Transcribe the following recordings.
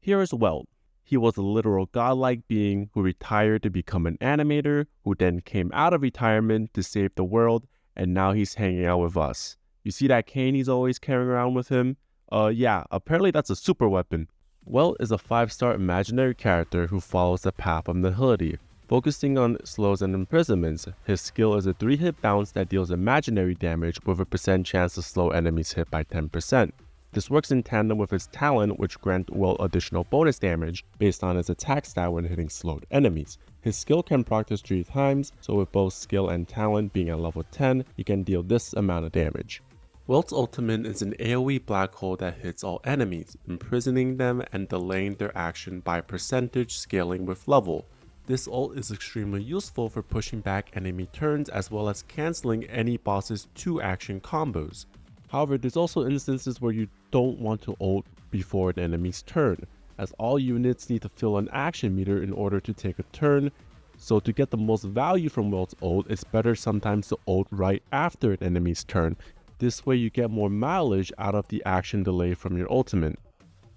Here is Welt. He was a literal godlike being who retired to become an animator, who then came out of retirement to save the world, and now he's hanging out with us. You see that cane he's always carrying around with him? Yeah, apparently that's a super weapon. Welt is a 5-star imaginary character who follows the path of nihility. Focusing on slows and imprisonments, his skill is a 3-hit bounce that deals imaginary damage with a % chance to slow enemies hit by 10%. This works in tandem with his talent, which grants Welt additional bonus damage based on his attack stat when hitting slowed enemies. His skill can practice 3 times, so with both skill and talent being at level 10, he can deal this amount of damage. Welt's ultimate is an AoE black hole that hits all enemies, imprisoning them and delaying their action by percentage scaling with level. This ult is extremely useful for pushing back enemy turns as well as cancelling any boss's 2-action combos. However, there's also instances where you don't want to ult before an enemy's turn, as all units need to fill an action meter in order to take a turn, so to get the most value from Welt's ult, it's better sometimes to ult right after an enemy's turn. This way you get more mileage out of the action delay from your ultimate.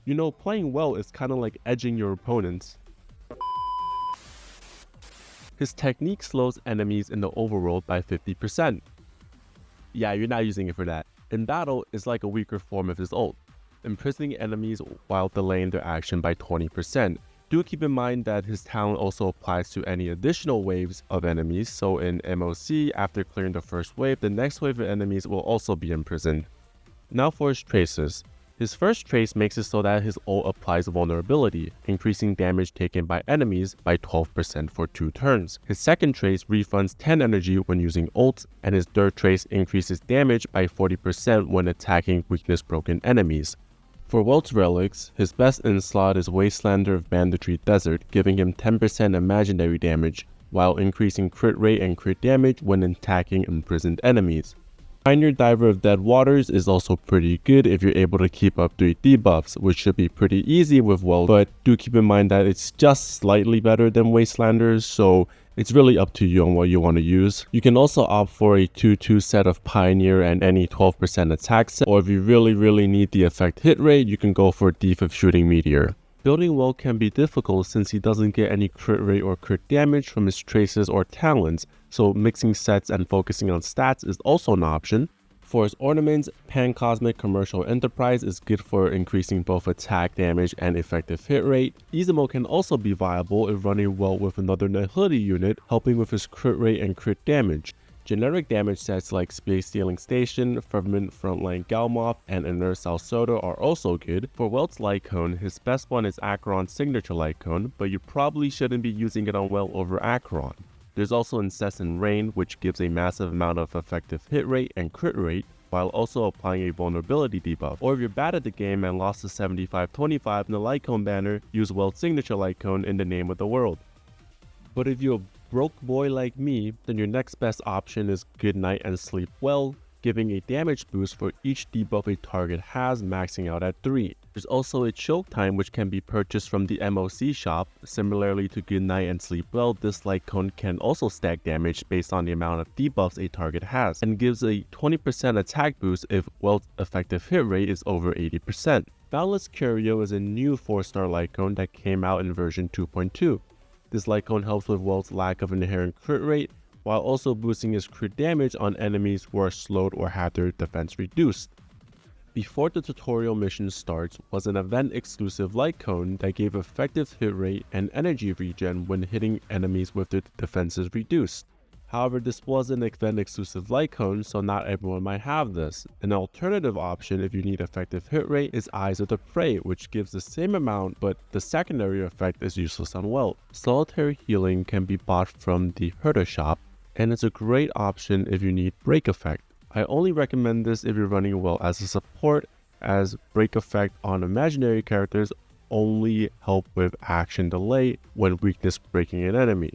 You know, playing Welt is kinda like edging your opponents. His technique slows enemies in the overworld by 50%. Yeah, you're not using it for that. In battle, it's like a weaker form of his ult, imprisoning enemies while delaying their action by 20%. Do keep in mind that his talent also applies to any additional waves of enemies, so in MOC, after clearing the first wave, the next wave of enemies will also be imprisoned. Now for his traces. His first trace makes it so that his ult applies vulnerability, increasing damage taken by enemies by 12% for 2 turns. His second trace refunds 10 energy when using ults, and his third trace increases damage by 40% when attacking weakness broken enemies. For Welt's relics, his best in-slot is Wastelander of Banditry Desert, giving him 10% imaginary damage, while increasing crit rate and crit damage when attacking imprisoned enemies. Pioneer Diver of Dead Waters is also pretty good if you're able to keep up 3 debuffs, which should be pretty easy with Welt, but do keep in mind that it's just slightly better than Wastelanders, so it's really up to you on what you want to use. You can also opt for a 2-2 set of Pioneer and any 12% attack set, or if you really need the effect hit rate, you can go for Thief of Shooting Meteor. Building Welt can be difficult since he doesn't get any crit rate or crit damage from his traces or talents, so mixing sets and focusing on stats is also an option. For his ornaments, Pan-Cosmic Commercial Enterprise is good for increasing both attack damage and effective hit rate. Izamo can also be viable if running Welt with another Nihility unit, helping with his crit rate and crit damage. Generic damage sets like Space Stealing Station, Firmament Frontline Galmoth, and Inner Salsoda are also good. For Welt's Lightcone, his best one is Acheron's Signature Lightcone, but you probably shouldn't be using it on Welt over Acheron. There's also Incessant Rain, which gives a massive amount of effective hit rate and crit rate, while also applying a vulnerability debuff. Or if you're bad at the game and lost to 75-25 in the Lightcone banner, use Welt's Signature Lightcone in the name of the world. But if you're a broke boy like me, then your next best option is Good Night and Sleep Well, giving a damage boost for each debuff a target has, maxing out at 3. There's also a Choke Time which can be purchased from the MOC shop. Similarly to Good Night and Sleep Well, this Lightcone can also stack damage based on the amount of debuffs a target has, and gives a 20% attack boost if Welt's effective hit rate is over 80%. Boundless Curio is a new 4-star Lightcone that came out in version 2.2. This Lightcone helps with Welt's lack of inherent crit rate, while also boosting his crit damage on enemies who are slowed or have their defense reduced. Before the tutorial mission starts was an event-exclusive Lightcone that gave effective hit rate and energy regen when hitting enemies with their defenses reduced. However, this was an event-exclusive Lightcone, so not everyone might have this. An alternative option if you need effective hit rate is Eyes of the Prey, which gives the same amount, but the secondary effect is useless on Welt. Solitary Healing can be bought from the Herder shop, and it's a great option if you need Break Effect. I only recommend this if you're running Welt as a support, as Break Effect on imaginary characters only help with action delay when weakness breaking an enemy.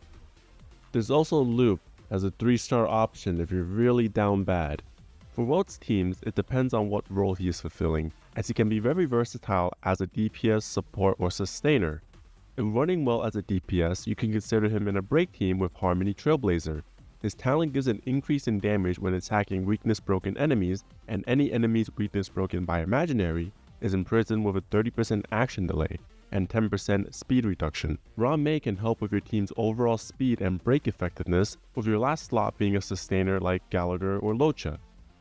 There's also Loop as a 3-star option if you're really down bad. For Welt's teams, it depends on what role he is fulfilling, as he can be very versatile as a DPS, support, or sustainer. If running Welt as a DPS, you can consider him in a break team with Harmony Trailblazer. His talent gives an increase in damage when attacking weakness broken enemies, and any enemy's weakness broken by imaginary is imprisoned with a 30% action delay. and 10% speed reduction. Raw Mei can help with your team's overall speed and break effectiveness, with your last slot being a sustainer like Gallagher or Locha.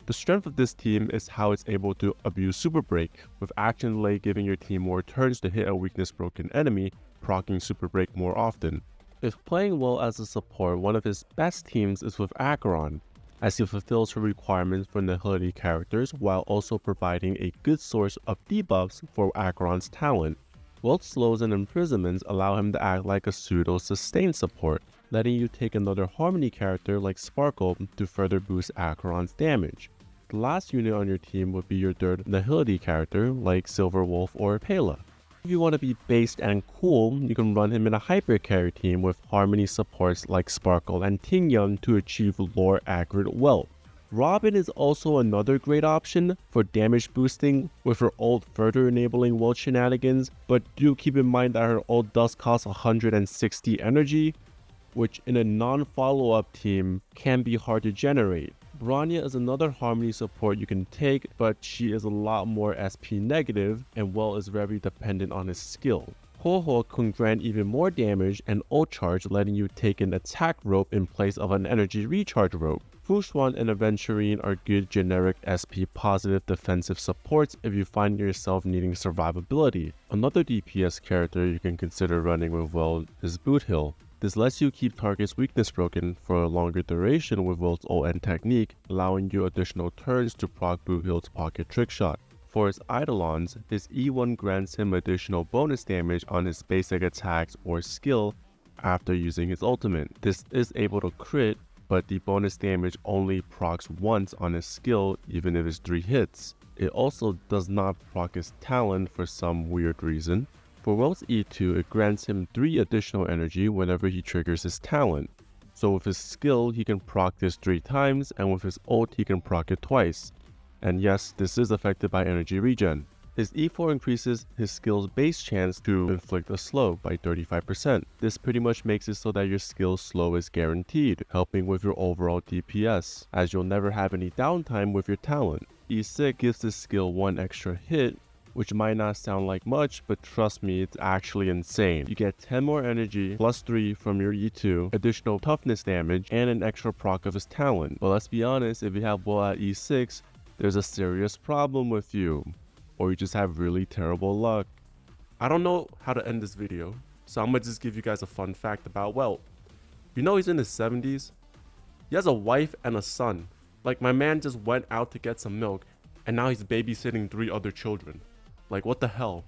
The strength of this team is how it's able to abuse Super Break, with action delay giving your team more turns to hit a weakness broken enemy, proccing Super Break more often. If playing well as a support, one of his best teams is with Acheron, as he fulfills her requirements for nihility characters while also providing a good source of debuffs for Acheron's talent. Welt's slows and imprisonments allow him to act like a pseudo-sustain support, letting you take another Harmony character like Sparkle to further boost Acheron's damage. The last unit on your team would be your third Nihility character like Silver Wolf or Pela. If you want to be based and cool, you can run him in a Hyper Carry team with Harmony supports like Sparkle and Tingyun to achieve lore accurate Welt. Robin is also another great option for damage boosting, with her ult further enabling Welt shenanigans, but do keep in mind that her ult does cost 160 energy, which in a non-follow-up team can be hard to generate. Bronya is another Harmony support you can take, but she is a lot more SP negative and Welt is very dependent on his skill. Ho-Ho can grant even more damage and ult charge, letting you take an attack rope in place of an energy recharge rope. Fushuan and Aventurine are good generic SP positive defensive supports if you find yourself needing survivability. Another DPS character you can consider running with Welt is Boothill. This lets you keep targets weakness broken for a longer duration with Welt's ult and technique, allowing you additional turns to proc Boothill's pocket trick shot. For his Eidolons, his E1 grants him additional bonus damage on his basic attacks or skill after using his ultimate. This is able to crit, but the bonus damage only procs once on his skill even if it's 3 hits. It also does not proc his talent for some weird reason. For Welt's E2, it grants him 3 additional energy whenever he triggers his talent. So with his skill, he can proc this 3 times, and with his ult, he can proc it twice. And yes, this is affected by energy regen. His E4 increases his skill's base chance to inflict a slow by 35%. This pretty much makes it so that your skill's slow is guaranteed, helping with your overall DPS, as you'll never have any downtime with your talent. E6 gives this skill 1 extra hit, which might not sound like much, but trust me, it's actually insane. You get 10 more energy, plus 3 from your E2, additional toughness damage, and an extra proc of his talent. But let's be honest, if you have Welt at E6, there's a serious problem with you, or you just have really terrible luck. I don't know how to end this video, so I'm gonna just give you guys a fun fact about Welt. You know he's in his 70s? He has a wife and a son. Like, my man just went out to get some milk, and now he's babysitting 3 other children. Like, what the hell?